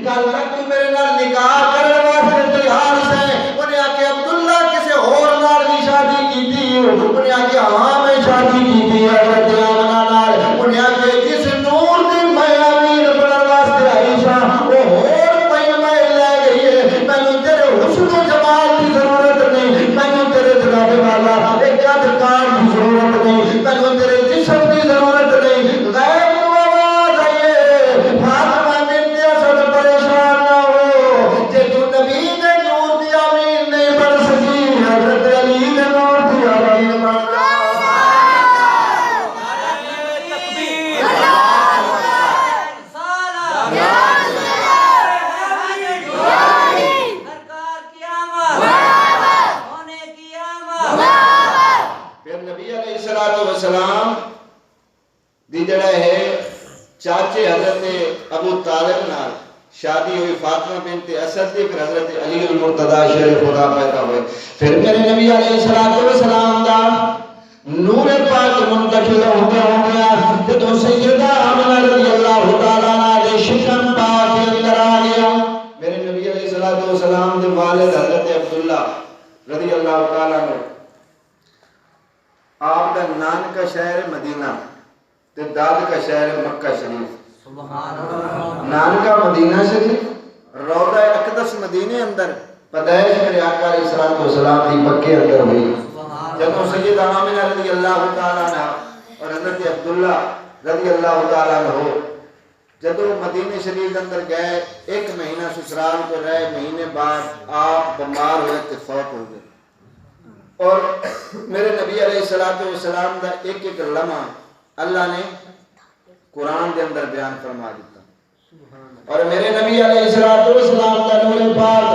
کل تک تو میرے نال نکاح کرنے واسطے تیار سے. انہیں آکے عبداللہ کسے اور نال بھی شادی کی تھی. انہیں آکے ہاں میں شادی کی تھی حضرت آمنہ نال. انہیں آکے جس نور دی میں امین بنن واسطے عائشہ وہ اور کوئی میں لے گئی ہے. مینوں تیرے حسن و جمال کی ضرورت نہیں. مینوں تیرے جناب والا ایک ادکار کی ضرورت نہیں. مینوں تیرے جسم کی ضرورت نہیں. غیب کو آواز آئیے فاطمہ بنت اسد پریشان نہ ہو. جے تو نبی دے نور دی امین نہیں بن سکی حضرت علی دے نور دی امین بن جا. السلام دی جڑا ہے چاچے حضرت ابو طالب نال شادی ہوئی فاطمہ بنت اسد دی. پھر حضرت علی المرتضی شیر خدا پیدا ہوئے. پھر میرے نبی علیہ السلام دا نور پاک منتقل ہو گیا جدو سیدہ آمنہ رضی اللہ تعالیٰ عنہ دے شکم پاک کے اندر آ گیا. میرے نبی علیہ السلام دے والد حضرت عبداللہ رضی اللہ تعالیٰ عنہ آپ کا نان کا شہر مدینہ تے داد کا شہر مکہ شریف. نان کا مدینہ شریف روضہ اقدس مدینے اندر پیدائش میرے آقا علیہ السلام کی مکے اندر ہوئی. جب سیدہ آمنہ رضی اللہ تعالیٰ عنہ اور حضرت عبداللہ رضی اللہ تعالیٰ عنہ جب مدینہ شریف اندر گئے ایک مہینہ سسرال کو رہے. مہینے بعد آپ بیمار ہوئے تے فوت ہو گئے. اور میرے نبی علیہ السلام دا ایک ایک لمحہ اللہ نے قرآن کے اندر بیان فرما دیتا. اور میرے نبی علیہ السلام دا نور پاک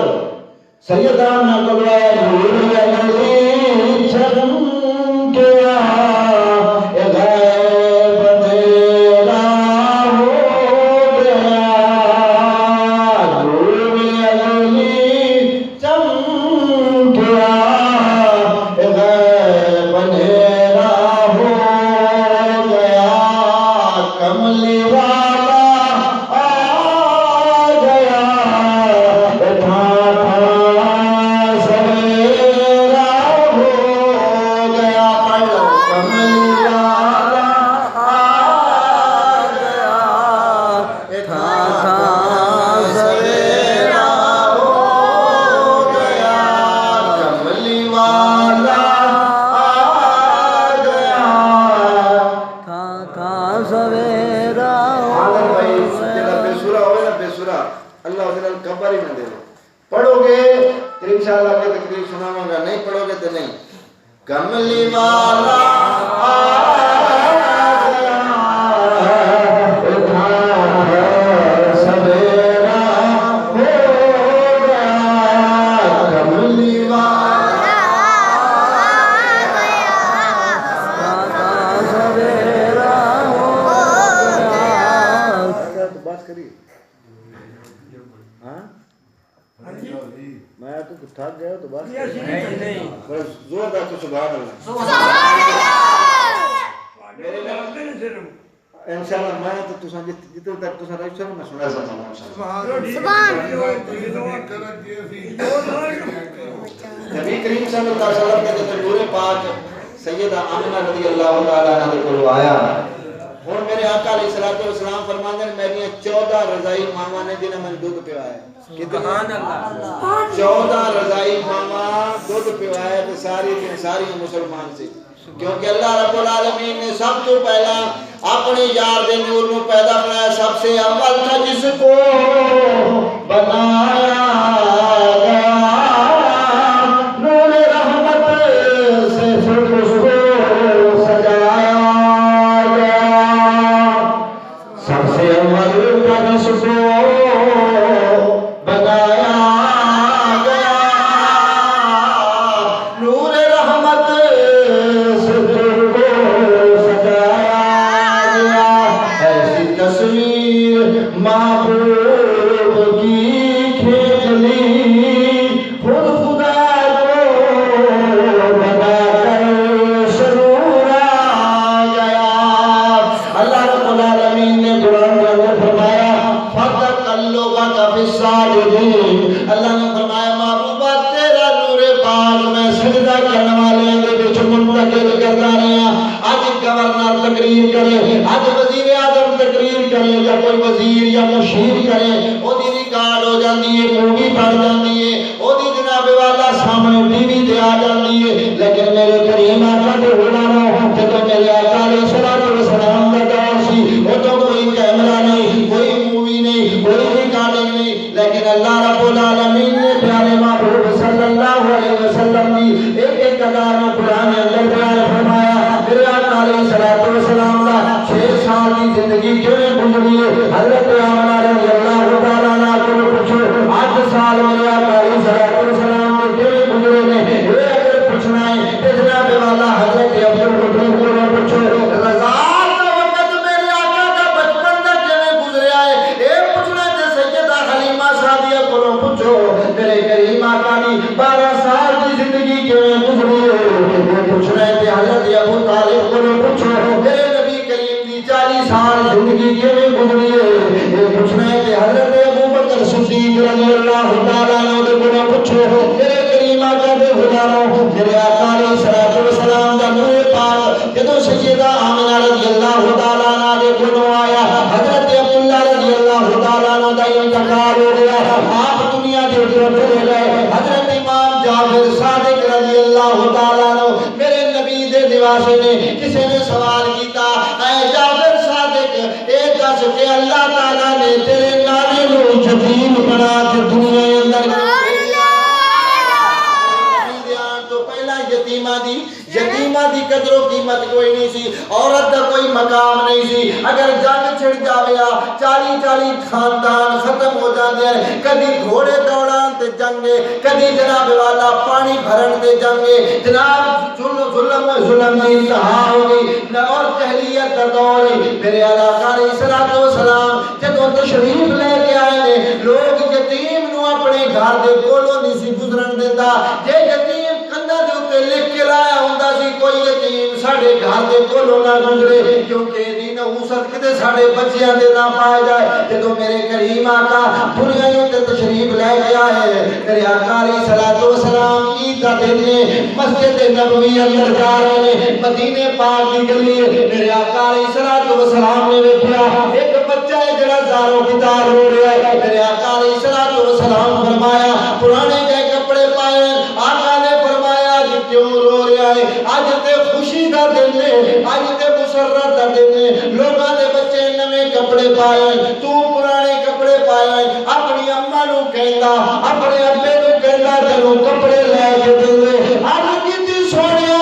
سیدہ آمنہ کو لائے نور علی چھم کیا غیب تیرا ہو گیا. نور علی چھم کیا کملی والا آ گیا. انشاءاللہ کی تقریر سناؤں گا، نہیں پڑھو گے تو نہیں. کملی والا تھک گئے تو بس زور دا تو سبحان اللہ انشاءاللہ. میں تو تساں جتنے تک تساں رہو سن میں سنا سکتا ہوں سبحان نبی کریم صلی اللہ علیہ وسلم کے جو نور پاک سیدہ آمنہ رضی اللہ تعالی عنہ کو آیا. اور میرے آقا علیہ السلام فرماتے ہیں میری 14 رضائی ماما نے جنہیں میں دودھ پلایا. سبحان اللہ 14 رضائی ماما دودھ پلایا تو ساری مسلمان سے. کیونکہ اللہ رب العالمین نے سب تو پہلا اپنے یار دے نور میں پیدا کرایا. سب سے اول تھا جس کو بنایا گیا نور رحمت سے پھر اس کو سجایا گیا. سب سے اول تھا جس کو بنایا گیا نور رحمت سے پھر کو سجایا گیا. ایسی تصویر معبود کا فی الساجدین، اللہ نے فرمایا محبوبہ تیرا نور پاک میں سجدہ کرنے والے دے وچ منتقل کردا رہا۔ اج گورنر تقریر کرے، اج وزیر اعظم تقریر کرے، یا کوئی وزیر یا مشیر کرے، او دی ریکارڈ ہو جاندی ہے، مووی بن جاندی ہے، او دی جناب والا سامنے ٹی وی تے آ جاندی ہے۔ لیکن میرے کریم آقا دے غلاموں جدوں میرے آقا علیہ الصلوۃ والسلام دا دور سی، او تو کوئی کیمرہ نہیں، کوئی مووی نہیں، کوئی ریکارڈنگ نہیں، لیکن اللہ رب العالمین نے پیارے محبوب صلی اللہ علیہ وسلم کی ایک ایک ادا میں قرآن اندر بیان فرمایا۔ میرے آقا علیہ الصلوۃ والسلام دا 6 سال کی زندگی کیوں گزری ہے، حضرت آمنہ رضی اللہ تعالیٰ عنہ کو پوچھو 8 سال میرے آقا علیہ الصلوۃ والسلام نے کیوں گزرے نے، یہ اگر پوچھنا ہے کہ جناب والا حضرت عبد المطلب کو پوچھو رضا کا وقت میرے آقا کا بچپن دا کیوں گزریا ہے، یہ پوچھنا تے سیدہ حلیمہ سعدیہ کو پوچھو میرے کریم آقا کی 12 سال کی زندگی کیوں گزری ہے، یہ پوچھنا تے حضرت ابو طالب کو پوچھو میرے نبی کریم کی 40 سال زندگی کیوں گزری ہے، یہ پوچھنا تے حضرت ابو بکر صدیق رضی اللہ تعالیٰ عنہ کو پوچھو میرے کریم آقا دے غلاموں میرے آقا علیہ الصلوۃ والسلام دا نور پاک جدوں سیدہ آمنہ رضی اللہ تعالیٰ عنہ دے کولوں آیا، حضرت عبداللہ رضی اللہ تعالیٰ عنہ دا انتقال ہو گیا، آپ دنیا دے اوپر چلے گئے۔ حضرت امام جعفر صادق رضی اللہ تعالیٰ عنہ میرے نبی دے نواسے نے کسی نے سوال کیتا، اے جعفر صادق اے دس کہ اللہ تعالیٰ نے تیرے نانے نو یتیم بنا کے دنیا اندر یتیمہ دی قدر و قیمت کوئی نہیں سی، عورت دا کوئی مقام نہیں سی، اگر جنگ چھڑ جاویا 40 خاندان ختم ہو جاندے ہیں، کدی گھوڑے دوڑان تے جنگے، کدی جناب والا پانی بھرن تے جنگے، جناب ظلم دی انتہا ہو گئی اور جہلیت دا دور۔ میرے آقا علیہ الصلوۃ والسلام جدوں تشریف لے کے آئے نے، لوگ یتیم نو اپنے گھر دے کولوں نہیں سی گزرن دیندا، جے یتیم کندھاں دے اوتے لکھ کے لایا ہوندا سی کوئی یتیم ساڈے گھر دے کولوں نہ گزرے، کیونکہ دی نحوست کتے ساڈے بچیاں دے نہ پائے جائے۔ جدوں میرے کریم آقا دنیا تے تشریف لے کے آئے، میرے آقا علیہ الصلوۃ والسلام عید دا دن نے مسجد نبوی اندر جا رہے ہیں، مدینے پاک دی گلی، میرے آقا علیہ الصلوۃ والسلام نے دیکھا ایک بچہ ہے جڑا زاروں کی تار رو رہا ہے۔ میرے آقا علیہ الصلوۃ والسلام فرمایا پرانے کے کپڑے پائے، آقا نے فرمایا کہ کیوں رو رہا ہے، آج تے خوشی دا دن ہے، آج تے مسرت دا دن ہے، لوگاں دے بچے نویں کپڑے پائے، تو پرانے کپڑے پائے، اپنی اماں نو کہندا اپنے ابے نو کہندا تینوں کپڑے لے کے دے، آج کیتی سونیا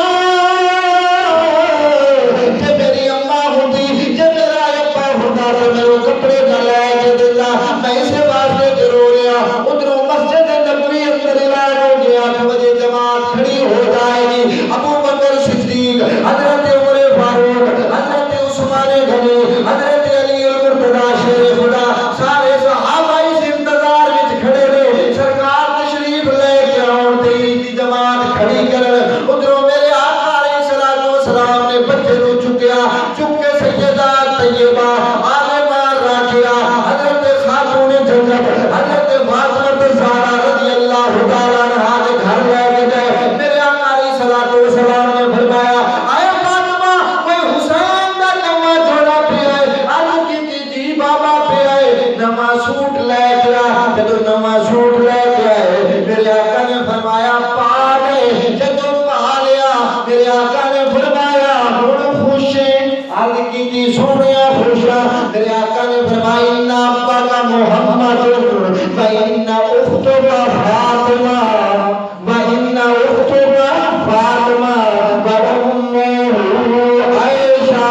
کہ میری اماں ہوندی جے میرا ابا ہوندا تے میرے کپڑے نہ لے کے دیندا، میں اس واسطے تے رو رہا۔ ادھروں مسجد نبوی اندر اعلان ہو گیا 8 بجے جماعت کھڑی ہو جائے گی، ابو بکر صدیق، حضرت عمر فاروق، حضرت عثمان غنی، حضرت علی المرتضی شیر خدا، سارے صحابہ اس انتظار وچ کھڑے رہے سرکار تشریف لے کے آن تے دی جماعت کھڑی کرن۔ ادھروں میرے آقا علیہ الصلوۃ والسلام نے بچے نو چکیا، چک کے سیدہ طیبہ عالمہ راقیہ حضرت خاتون جنت حضرت فاطمہ زہرا رضی اللہ تعالیٰ عنہا کے گھر لے کے گئے۔ میرے آقا علیہ الصلوۃ والسلام نے فرمایا اے فاطمہ کوئی حسین دا نواں جوڑا پیا ہے، آج کیتی جی بابا پیا ہے، نواں سوٹ لے کے آ۔ جدوں نواں سوٹ لے کے آئے میرے آقا نے فرمایا پا لے، جدوں پا لیا میرے آقا نے فرمایا ہن خوش ہے، آج کیتی سونیا خوشا۔ میرے آقا نے فرمایا ان ابا کا محمد و ان اختک فاطمہ و ان اختک فاطمہ و ام عائشہ،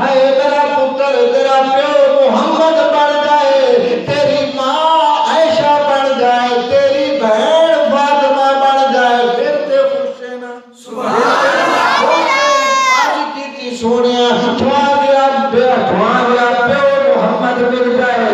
اے میرا پتر تیرا پیو محمد بن جائے، تیری ماں عائشہ بن جائے، تیری بہن فاطمہ بن جائے، پھر تے خوش ہے نا؟ سبحان اللہ۔ آج کیتی سونیا تھوڑا پیو محمد مل جائے،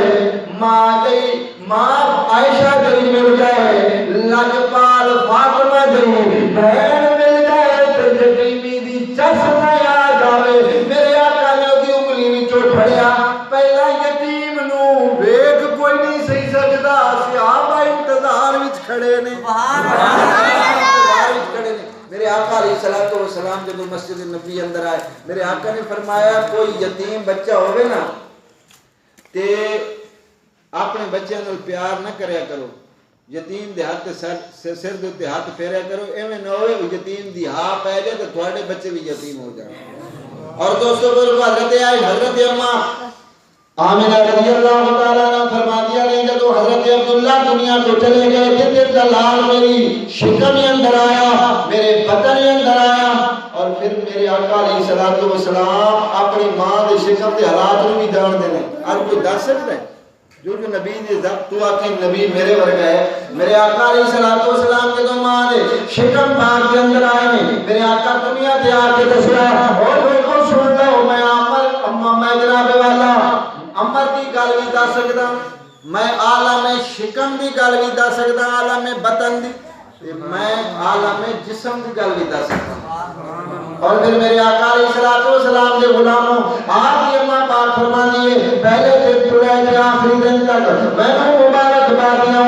ماں عائشہ گئی مل جائے، لجپال فاطمہ گئی بہن مل جائے، تے یتیمی دی چس نہ آ جاوے۔ میرے انگلی وچوں پھڑیا، پہلا یتیم نو ویکھ کوئی نہیں صحیح کھڑے نے غار وچ کھڑے نے میرے آقا علیہ الصلوۃ والسلام جب مسجد نبی اندر آئے میرے آقا نے فرمایا کوئی یتیم بچہ ہوئے نا تے اپنے بچیاں نال پیار نہ کریا کرو یتیم دے ہاتھ سر دے تے ہاتھ پھیریا کرو ایویں نہ ہوئے یتیم دی ہاں پے جائے تے تواڈے بچے بھی یتیم ہو جائیں اور دوستو پر حضرت آئے حضرت اماں آمینہ رضی اللہ تعالیٰ عنہ فرما دیا نہیں جب حضرت عبداللہ دنیا کو چلے گئے جتنے دلال میری شکم اندر آیا میرے بدن اندر آیا اور پھر میرے آقا علیہ الصلوۃ والسلام اپنی ماں دے شکم دے حالات کو بھی جان دینے اور کوئی دس سکتا ہے جو نبی دے ضبط تو آتی نبی میرے ورگا ہے میرے آقا علیہ الصلوۃ والسلام کے تو ماں دے شکم پاک کے اندر آئے میرے آقا دنیا تے آ کے دسیا اور بالکل سن لو میں میں جناب والا امر دی گل بھی دس سکدا میں عالم شکم دی گل بھی دس سکدا عالم بطن دی میں عالم جسم دی گل بھی دس سکدا اور پھر میرے آقا علیہ الصلوۃ والسلام دے غلاموں آپ کی اماں پاک فرماندی ہے پہلے سے چڑے کے آخری دن تک میں مبارک بادیاں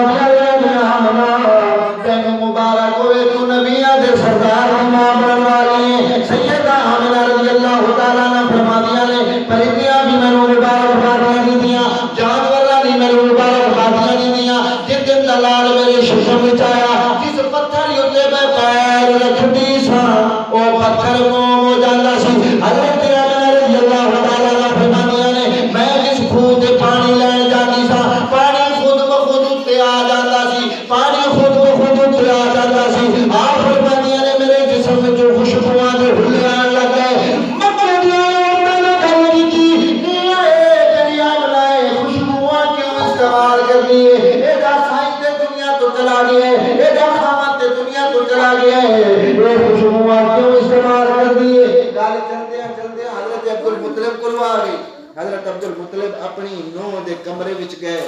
تینوں مبارک ہوئے تو نبیاں دے سردار ماں بنن والی ہے سیدہ آمنہ رضی اللہ تعالیٰ عنہ فرماندیاں نے پرندیاں بھی میں مبارک بادیاں دی دیاں جانوراں بھی میں مبارک بادیاں دی دیاں جس دن دلال میرے شکم وچ آیا جس پتھر تے میں پیر رکھدی سا او پتھر ہو جاتا سی حضرت آمنہ رضی اللہ تعالیٰ عنہ فرماندیاں نے میں جس کھوہ تے پانی لین جاتی سا پانی خود بخود تے آ جاتا سی پانی خود بخود تے آ جاتا سی آپ فرماندیاں نے میرے جسم میں جو خوشبوئیں دے ہلے آن لگ گئے مکہ دی عورتاں نے کہی کی تیری آمنہ خوشبوئیں کیوں استعمال کرنی ہے اے دا سائیں تے دنیا تو چلا گیا ہے اے دا خامت تے دنیا تو چلا گیا ہے اے خوشبوئیں کیوں استعمال کرنی ہے گل چلدے حضرت عبد المطلب کو آ گئی حضرت عبد المطلب اپنی نو دے کمرے وچ گئے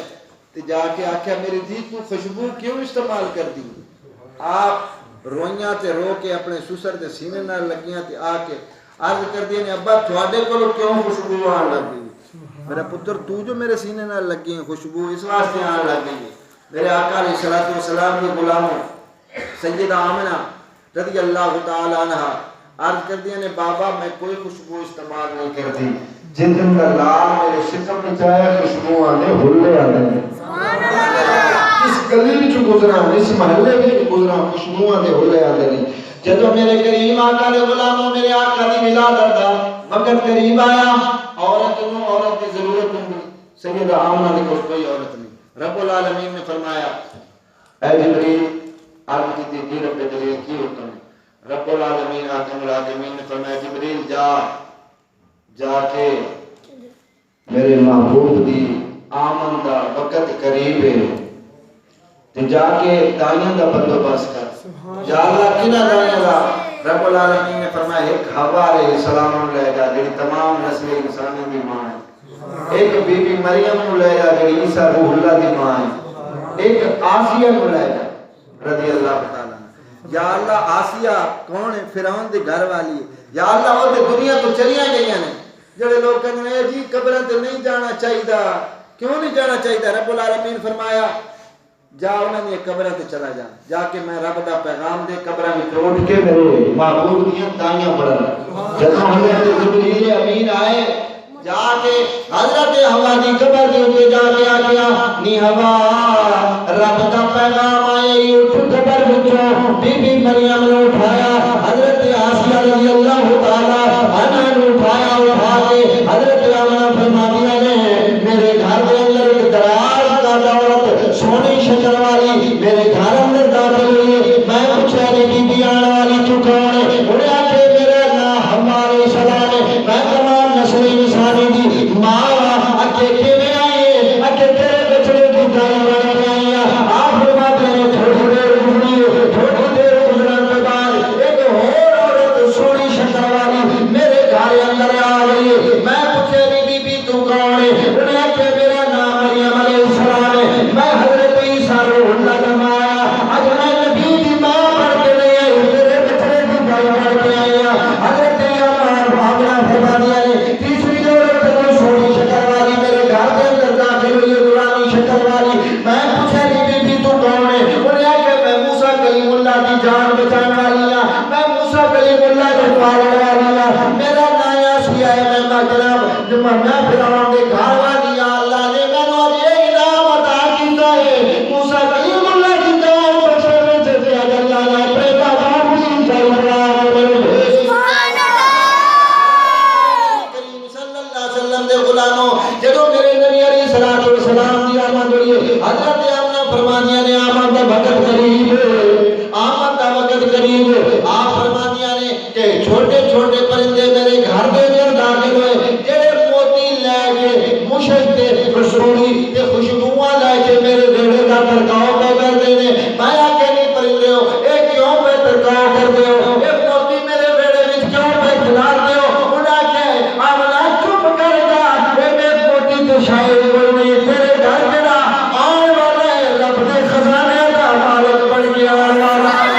تے جا کے آکھیا میری دھی تو خوشبو کیوں استعمال کر دی آپ روئیاں تے رو کے اپنے سسر دے سینے نال لگیاں تے آ کے عرض کر دی نے ابا تواڈے کولوں کیوں خوشبو آن لگ گئی میرا پتر تو جو میرے سینے نال لگی ہیں خوشبو اس واسطے آن لگ گئی میرے آقا علیہ الصلوۃ والسلام کے غلاموں سیدہ آمنہ رضی اللہ تعالی عنہ عرض کر دیا نے بابا میں کوئی خوشبو استعمال نہیں کرتی جن دن کا لال میرے شکم میں چاہے خوشبو آنے ہلے آنے اس گلی بھی جو گزرا اس محلے بھی جو گزرا خوشبو آنے ہلے آنے جدو میرے قریب آقا دے غلاموں میرے آقا دی ولادت دا وقت قریب آیا عورت کی ضرورت نہیں سیدہ آمنہ نے کوئی عورت نہیں رب العالمین نے فرمایا اے جبریل عرض کی تھی رب جبریل کی حکم ہے رب العالمین آدم العالمین نے فرمایا جبریل جا کے میرے محبوب دی آمن دا وقت قریب ہے تے جا کے دائیاں دا بندوبست کر یا اللہ کنا دائیاں دا رب العالمین نے فرمایا ایک حوا علیہ السلام لے جا جڑی تمام نسل انسانی دی ماں ہے ایک بی بی مریم نو لے جا جڑی عیسیٰ روح اللہ دی ماں ہے ایک آسیہ نو لے جا رضی اللہ تعالیٰ یا اللہ آسیہ کون ہے فرعون دے گھر والی ہے یا اللہ وہ تے دنیا تو چلیاں گئیاں نے جڑے لوگ کہندے ہیں جی قبراں تے نہیں جانا چاہیے کیوں نہیں جانا چاہیے رب العالمین فرمایا جا انہاں دی قبراں تے چلا جا کے میں رب دا پیغام دے قبراں وچ اٹھ کے میرے محبوب دیاں دائیاں پڑھن جدوں حضرت جبریل امین آئے جا کے حضرت ہوا دی قبر دے اوپر جا کے آکھیا نی ہوا رب دا پیغام آئے اٹھ قبر وچوں بی بی مریم نو اٹھایا حضرت آسیہ رضی اللہ تعالی عنہا نو اٹھا کے حضرت آمنہ فرمایا نے میرے گھر دے اندر ایک دراز کا عورت سونی شکل والی میرے گھر اندر داخل ہوئی میں پوچھا نے بی بی آنے والی تو کون ہے انہیں آکھے میرا نام ہمارے سلام ہے میں تمام نسل انسانی دی ماں اکے کیویں آئیے اکے تیرے بچڑے کی دائی والی آئی آپ فرماتے ہیں تھوڑی دیر گزرن کے بعد ایک اور عورت سونی شکل والی میرے گھر قریب آپ فرماندیاں نے کہ چھوٹے چھوٹے پرندے میرے گھر دے اندر داخل ہوئے جڑے موتی لے کے مشک تے رسولی تے خوشبوواں لے کے میرے ویڑے دا ترکاؤ پہ کردے نے میں آکے نہیں پرندے ہو اے کیوں پہ ترکاؤ کردے ہو اے موتی میرے ویڑے وچ کیوں پہ کھلار دے ہو انہاں کہ آمنا چپ کر دا اے میں موتی تے شاید کوئی نہیں تیرے گھر جڑا آنے والا ہے رب دے خزانے دا مالک بن کے آنے والا ہے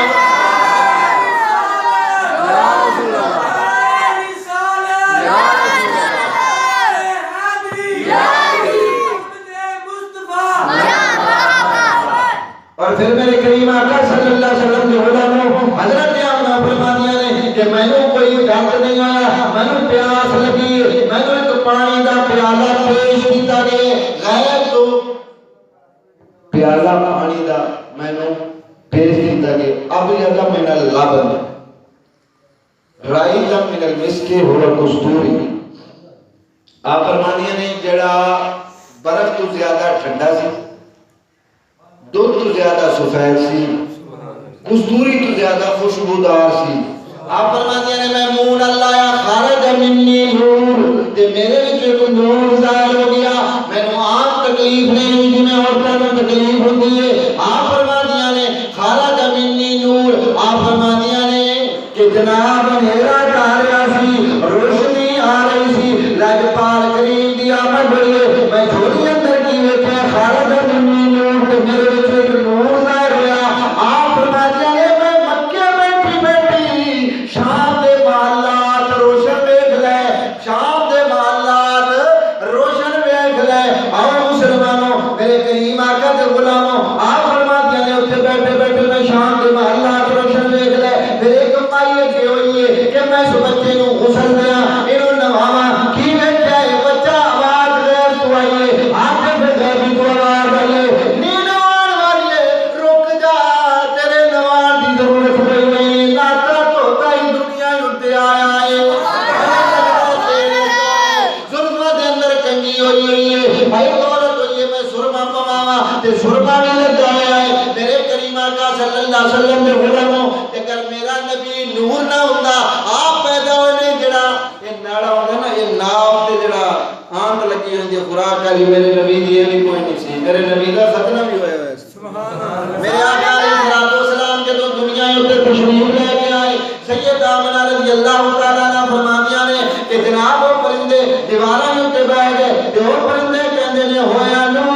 اور پھر میرے کریم آقا صلی اللہ علیہ وسلم کے غلاموں حضرت آمنہ فرماندیاں نے کہ میں نے کوئی ڈھنگ نہیں آیا میں نے پیاس لگی میں نے ایک پانی دا پیالہ پیش کیتا گئے غیر تو پیالہ پانی دا میں نے پیش کیتا گئے اب یقا من اللبن رائدہ من المسکی ہوا کستوری آپ فرماندیاں نے جڑا برف تو زیادہ ٹھنڈا سی دودھ تو زیادہ سفید سی کستوری تو زیادہ خوشبودار سی آپ فرماندیاں نے میں مون اللہ یا خارج منی نور تے میرے وچ ایک نور ظاہر ہو گیا میں نو عام تکلیف نہیں ہوئی جنہیں عورتوں کو تکلیف ہوتی ہے آپ فرماندیاں نے خارج منی نور آپ فرماندیاں نے کہ جناب اندھیرا جا رہا سی روشنی آ رہی سی لجپال کریم دی آمد ہوئی ہے میں جھولی اندر کی ویکھے خارج منی نور تے میرے میرے نبی دی بھی کوئی نہیں سی میرے نبی دا ختنہ بھی ہوئے ہوئے میرے آقا علیہ السلام کے تو دنیا ہوتے تشریف لے کے آئے سید آمنہ رضی اللہ تعالیٰ عنہ فرماندیاں نے کہ جناب وہ پرندے دیواراں ہوتے بیٹھ گئے کہ وہ پرندے کہندے نے ہویا نور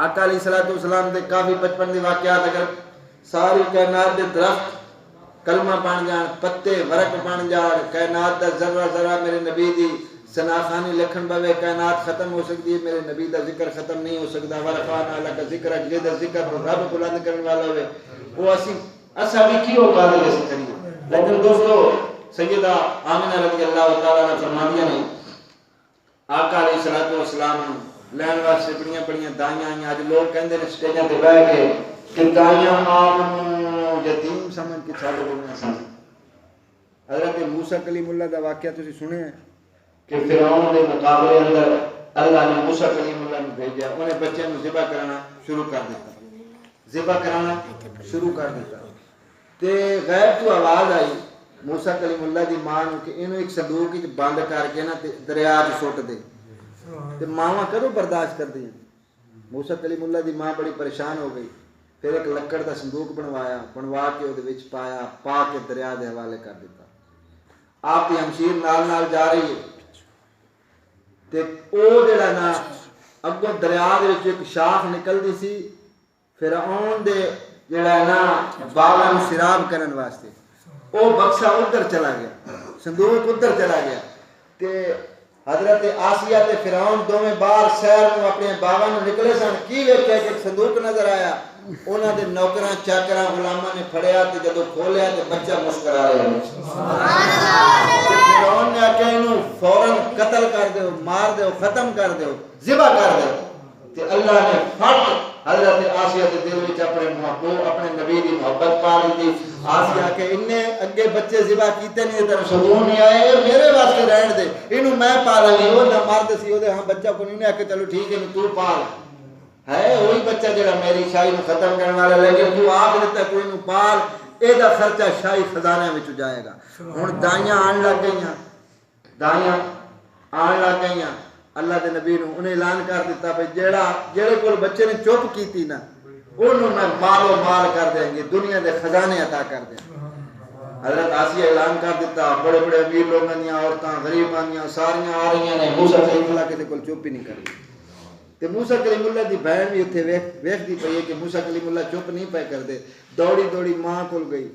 آقا علیہ السلام دے کافی بچپن دے واقعات اگر ساری کائنات دے درخت کلمہ بن جان پتے ورق بن جان کائنات دا ذرہ ذرہ میرے نبی دی سناخانی لکھن بوے کائنات ختم ہو سکتی ہے میرے نبی دا ذکر ختم نہیں ہو سکتا ورفعنا لک ذکر اجلے دا ذکر رب بلند کرنے والا ہوئے وہ اسا بھی کیوں قادر ایسے کریے لیکن دوستو سیدہ آمنہ رضی اللہ تعالیٰ نے فرمانیاں نے آقا علیہ السلام لین واسطے بڑیاں بڑیاں دائیاں آئیں آج لوگ کہندے نے سٹیجاں تے بیٹھ کے کہ دائیاں آپ یتیم سمجھ کے چھاڑ بولنا سن. حضرت موسیٰ کلیم اللہ دا واقعہ تسی سنے ہیں کہ فرعون دے مقابلے اندر اللہ نے موسیٰ کلیم اللہ نے بھیجا. انہیں بچے نو ذبح کرانا شروع کر دیتا. تے غیب تو آواز آئی موسیٰ کلیم اللہ دی ماں نو کہ انہوں ایک صندوق وچ بند کر کے نا دریا وچ سٹ دے. تے ماواں کرو برداشت کر دیں. موسیٰ کلیم اللہ دی ماں بڑی پریشان ہو گئی. پھر ایک لکڑ دا صندوق بنوا کے وہ وچ پا کے دریا دے حوالے کر دیتا. آپ کی ہمشیر نال جا رہی ہے تے او جڑا نا اگوں دریا دے وچ ایک شاخ نکلدی سی فرعون دے جڑا نا باغاں نوں سیراب کرن واسطے. او بکسا ادھر چلا گیا, صندوق ادھر چلا گیا. تے حضرت آسیہ تے فرعون دوویں بار سیر نوں اپنے باغاں نوں نکلے سن. کی ویکھیا کہ صندوق نظر آیا. انہاں دے نوکراں چاکراں غلاماں نے پھڑیا تے جدوں کھولیا تے بچہ مسکرا رہا ہے. سبحان اللہ. فرعون نے آکھیا اینوں فوراً قتل کر دیو, مار دیو, ختم کر دیو, ذبح کر دیو. تے اللہ نے فٹ حضرت آسیہ دے دل وچ اپنے محبوب اپنے نبی دی محبت پا لی. آسیہ کہ انہیں اگے بچے ذبح کیتے نہیں تے سبون نہیں آئے, میرے واسطے رہن دے, اینوں میں پالاں گی. او نہ مرد سی, او دے ہاں بچہ کو نہیں آ کے چلو ٹھیک ہے تو پال. ہے وہی بچہ جڑا میری شاہی نو ختم کرنے والا, لیکن تو آپ دیتا کوئی نو پال, اے دا خرچہ شاہی خزانے وچ جائے گا. ہن دائیاں آن لگ گئیاں. اللہ دے نبی نو انہیں اعلان کر دیتا بھئی جڑے کول بچے نے چپ کیتی نا انہوں میں مالو مال کر دیں گے, دنیا دے خزانے عطا کر دیں. حضرت آسیہ اعلان کر دیتا. بڑے بڑے امیر لوگاں دیاں عورتاں غریباں دیاں ساریاں آ رہی ہیں. موسیٰ کلیم اللہ کسی کول چپ ہی نہیں کر رہی. تے موسیٰ کلیم اللہ دی بہن بھی اتنے ویکھدی پئی ہے کہ موسیٰ کلیم اللہ چپ نہیں پے کردے. دوڑی دوڑی ماں کول گئی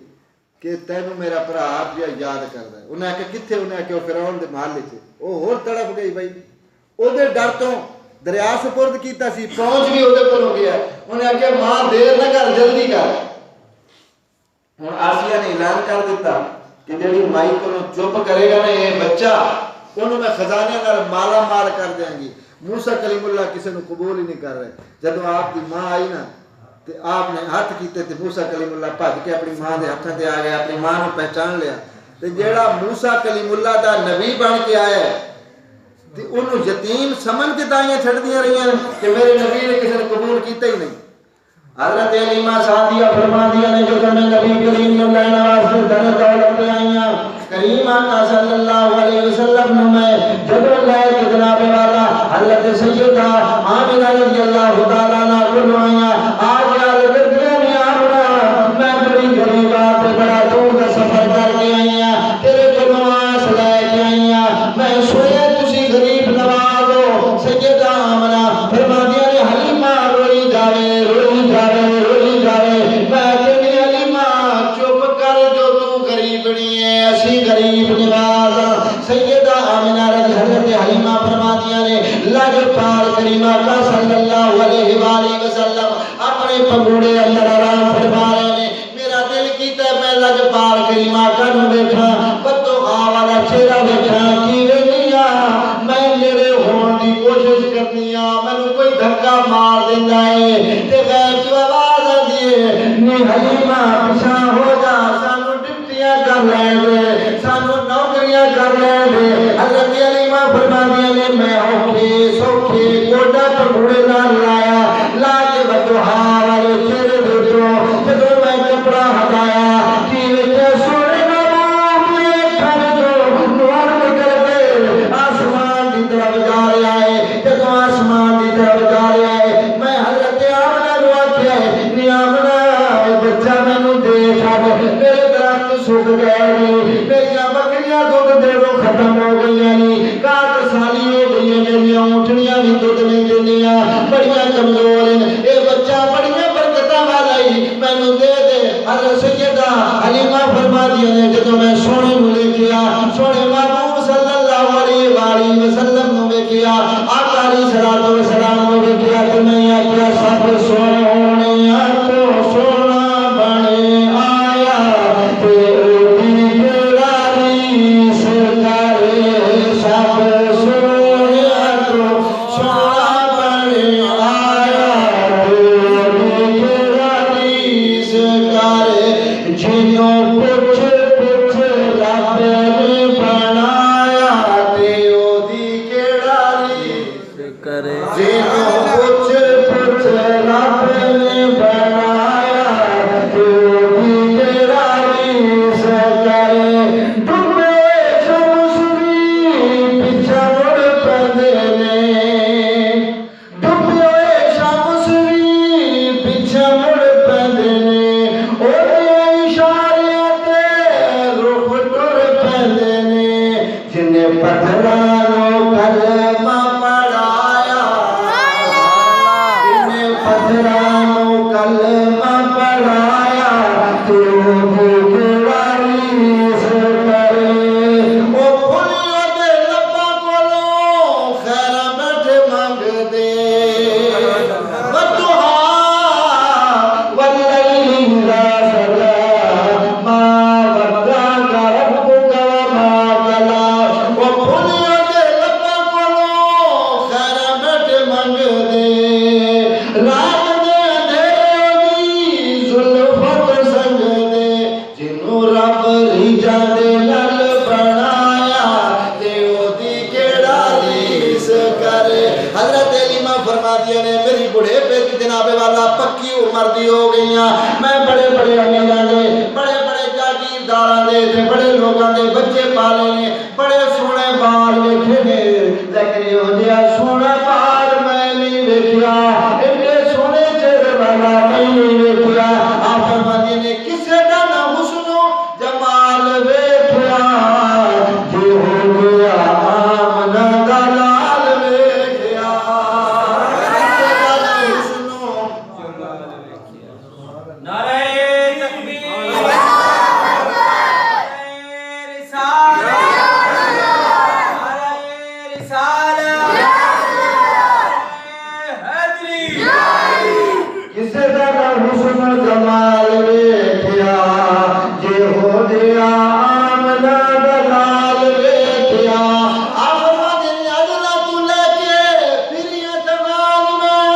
کہ تینوں میرا بھرا آپ یاد کردا ہے. انہیں آکھیا کتھے؟ انہیں آکھیا فرعون دے محل وچ. او ہور تڑپ گئی بھائی. او دے ڈر تو دریا سپرد کیتا سی, پہنچ بھی او دے کول ہو گیا. انہیں آکھیا ماں دیر نہ کر, جلدی کر. ہن آسیہ نے اعلان کر دیتا کہ جڑی مائی کولوں چپ کرے گا نا یہ بچہ, انہوں میں خزانے نال مالا مال کر دیں گی. موسیٰ کلیم اللہ کسی نے قبول ہی نہیں کر رہے. جدو آپ کی ماں آئی نا تے آپ نے ہاتھ کیتے تے موسیٰ کلیم اللہ بھج کے اپنی ماں دے ہاتھاں تے آ گیا, اپنی ماں نو پہچان لیا. تے جیڑا موسیٰ کلیم اللہ دا نبی بن کے آیا ہے تے انہوں یتیم سمجھ کے دائیاں چھڑ دیاں رہی ہیں کہ میرے نبی نے کسی نے قبول کیتا ہی نہیں. حضرت علیمہ سعدیہ فرما دیا نے جو میں نبی کریم اللہ نواز سے در دولت پہ آئیاں کریم آقا صلی اللہ علیہ وسلم نے میں جب اللہ کے جناب والا حضرت سیدہ آمنہ رضی اللہ تعالیٰ عنہ کو آئیاں آج یا لگتیاں میں آمنہ میں بڑی غریبات بڑا دور کا سفر کر کے آئیاں تیرے کو نواز لے کے آئیاں میں سویا تسی غریب نوازو. سیدہ آمنہ فرما دیا نے حلیمہ روئی جاوے غریب نواز. سیدہ آمنہ رضی حضرت حلیمہ فرما دیا نے لج پال کریم آقا صلی اللہ علیہ وآلہ وسلم اپنے پگوڑے اندر آرام فرما رہے نے. میرا دل کیتا ہے میں لج پال کریم آقا نو بیٹھا پتو خواہ والا چہرہ بیٹھا کی ویلیا میں میرے ہون دی کوشش کرنی ہاں, میں نے کوئی دھکا مار دینا ہے تے غیب جو آواز آتی ہے نی حلیمہ پیچھا ہو جا, سانو ڈپٹیاں کر لیں دے, سانو نوکریاں کر لیں دے. حضرت علیمہ فرما دیا نے میں اوکھے سوکھے کوٹا پگوڑے نال لایا لا کے بدوہا والے چہرے دیکھو جدو میں کپڑا ہٹایا کی وجہ سونے محبوب یہ کھڑ جو نور نکل کے آسمان دی طرف جا رہا ہے. جدو آسمان دی طرف جا رہا ہے میں حضرت آمنہ نو آکھیا ہے نی آمنہ بچہ میں نو دیکھ میرے درخت سوکھ گئے, میری بکریاں دودھ دے دو ختم ہو گئی ہیں, کاٹ سالی ہو گئی ہیں, میری اونٹنیاں بھی دودھ نہیں دینیاں, بڑیاں کمزور ہیں. اے بچہ بڑیاں برکتاں والا ہی مینوں دے دے. حضرت سیدہ حلیمہ فرما دیا نے جدوں میں سونے نو لے کے سونے محبوب صلی اللہ علیہ وآلہ وسلم نو ویکھیا آقا علیہ الصلوۃ والسلام نو ویکھیا تے میں آکھیا سب سونیا تو سونا بنے آیا تے Shall پتھرانوں کلمہ پڑھایا تو ریس کرے او پھلیوں دے لباں کولوں خیرہ بیٹھے مانگ دے والضحا واللیل اذا سجا ما ودعک ربک وما قلی او پھلیوں دے لباں کولوں خیرہ بیٹھے مانگ دے رات دے اندھیرے دی زلفت سنگ دے جنوں رب ریجاں دے نال بنایا تے او دی کیڑا ریس کرے حضرت علیمہ فرما دیا نے میری بڑھے پہ جناب والا پکی عمر دی ہو گئیاں میں بڑے بڑے امیراں دے بڑے بڑے جاگیرداراں دے تے بڑے لوگاں دے بچے پالے نے بڑے سونے بال ویکھے نے لیکن یہ جہا سونا بال میں نہیں ویکھیا ایڈے سونے چہرے والا نہیں ویکھیا آپ فرماندے نے کسے دا نہ حسن و جمال ویکھیا جے ہو گیا آمنہ دا لال ویکھیا کسے دا نہ حسن و جمال ویکھیا نعرہ تکبیر نعرہ رسالت نعرہ رسالت حیدری کسے دا نہ حسن و جمال ویکھیا جے ہو گیا آمنہ دا لال ویکھیا آپ فرماندے نے اجلا تو لے کے پھریاں جمال میں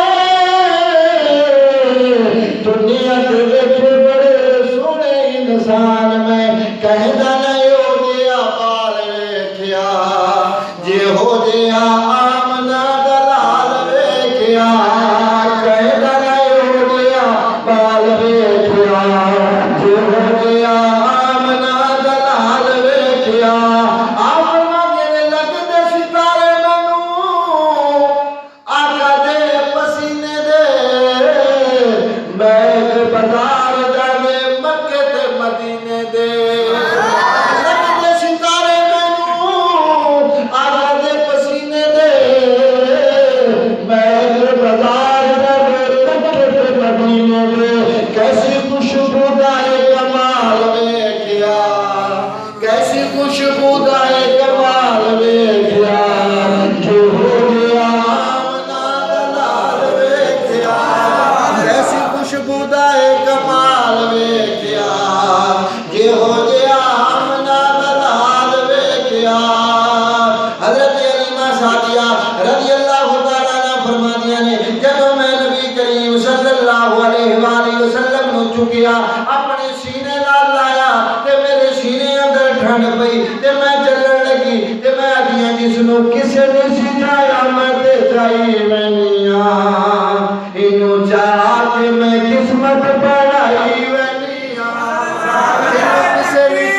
دنیا دے ویکھے بڑے سونے انسان میں کہندا نہیں ہو گیا بال ویکھیا جے ہو گیا آمنہ دا لال ویکھیا کہندا نہیں ہو گیا بال ویکھیا جے ہو گیا آمنہ دا لال ویکھیا آپ فرماندے نے لگدے ستارے مینوں آقا دے پسینے دے میں بازار جانے مکے تے مدینے دے لگدے ستارے مینوں آقا دے پسینے دے میں بازار جانے مکے تے مدینے دے کیسی خوشبودائے کمال ویکھیا کیسی خوشبودائے کمال ویکھیا جو ہو گیا آمنہ دا لال ویکھیا کیسی خوشبودائے کمال ویکھیا جے ہو گیا آمنہ دا لال ویکھیا حضرت علیمہ سعدیہ رضی اللہ تعالیٰ عنہ فرماندیاں نے جب میں نبی کریم صلی اللہ علیہ وآلہ وسلم نو چکیا اپنے سینے نال لایا تے میرے سینے اندر ٹھنڈ پئی تے میں چلن لگی تے میں آدیاں جس نو کسے نے سجایا میں تے چائی وینیاں انو چاہ کے میں قسمت بڑھائی وینیاں انو کسے نے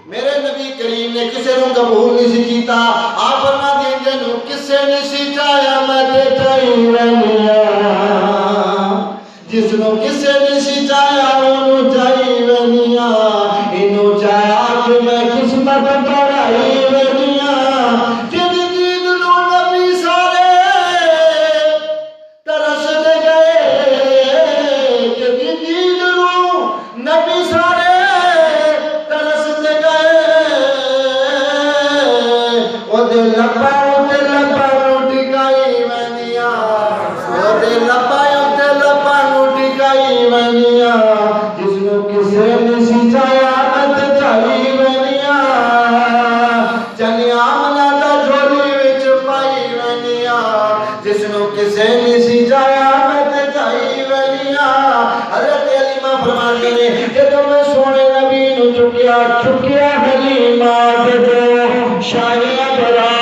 میرے نبی کریم نے کسے نو قبول نہیں سی کیتا آپ فرما دیں جنو کسے نہیں سی چایا میں تے چائی وینیاں جس نو کسے نہیں سی چایا انو چائی وینیاں انو چاہ کے میں قسمت بڑھائی وینیاں جدی دید نو نبی سارے ترس دے گئے جدی دید نو نبی سارے ترس دے گئے او دے لبا نو ٹکائی وینیاں او دے لبا نو ٹکائی وینیاں جس نو کسے نہیں سی چایا مت چائی وینیاں چنی آمنہ دا جھولی وچ پائی وینیاں جس نو کسے نہیں سی چایا مت چائی وینیاں حضرت علیمہ فرماندے نے جدوں میں سونے نبی نو چکیا حلیمہ جدوں شاہ ابرار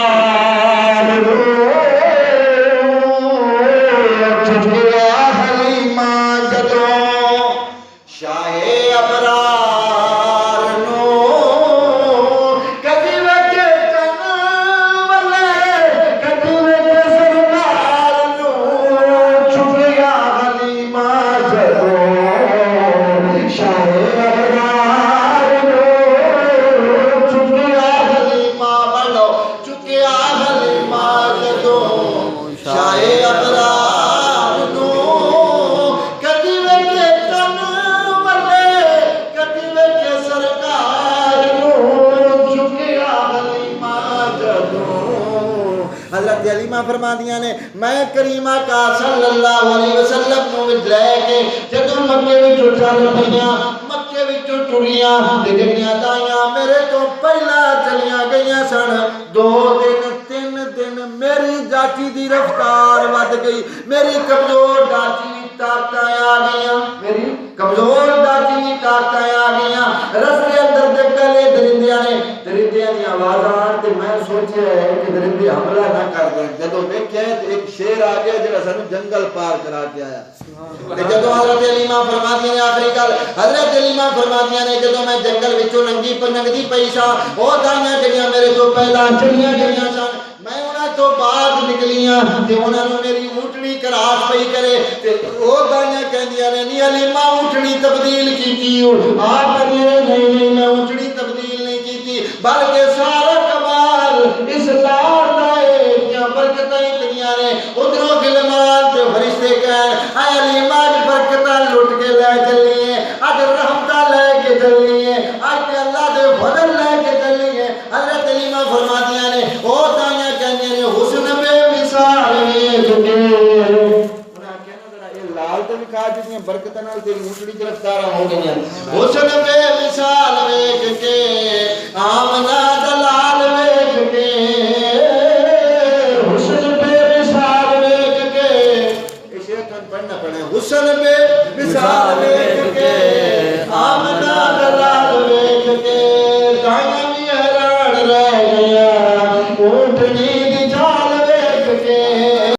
چکیا حلیمہ جدوں شاہ ابرار نو کدی وجہ چن والے کدی وجہ سرکار نو چکیا حلیمہ جدوں شاہ ابرار نو حضرت علیمہ فرما دیا نے میں کریمہ کا صلی اللہ علیہ وسلم نو لے کے جدوں مکے وچوں چل پیاں مکے وچوں ٹریاں تے جڑیاں دائیاں میرے تو پہلا چلیاں گئیاں سن 2 دن 3 دن میری جاچی دی رفتار ود گئی میری کمزور ڈاچی طاقتاں آ گئیاں میری کمزور ڈاچی دی طاقتاں آ گئیاں رستے اندر دے گلے درندیاں نے درندیاں دی آواز آن تے میں سوچیا ہے کہ درندے حملہ نہ کر دیں جدوں ویکھیا تے ایک شیر آ گیا جڑا سانو جنگل پار کرا کے آیا تے جدوں حضرت علیمہ فرماتی نے آخری گل حضرت علیمہ فرماتی نے جدوں میں جنگل وچوں لنگدی پئی سا او دائیاں جڑیاں میرے تو پہلا چڑیاں گئیاں سن میں انہاں تو بعد نکلیاں تے انہاں نوں میری اونٹنی کراس پئی کرے تے او دائیاں کہندیاں نے نہیں علیمہ اونٹنی تبدیل کیتی آپ کہندے نہیں میں اونٹنی تبدیل نہیں کیتی بلکہ سارا کمال اس لار دا ہے کیا برکتاں اتنیاں نے ادھروں غلمان تے فرشتے کہن اے علیمہ دی برکتاں لٹ کے لے چلیے اج رحمتاں لے کے چلیے اج اللہ دے فضل لے کے چلیے حضرت علیمہ فرماندیاں نے او دائیاں کہندیاں نے حسن بے مثال ویکھ کے لال تے وکھا جتنی برکتاں نال تیری اونٹڑی گرفتار ہو گئیاں حسن بے مثال ویکھ کے آمنہ دلال ویکھ کے حسن بے مثال ویکھ کے اے شعر کن پڑھنا پڑے حسن بے مثال ویکھ کے آمنہ دلال ویکھ کے دائیاں بھی حیران رہ گیا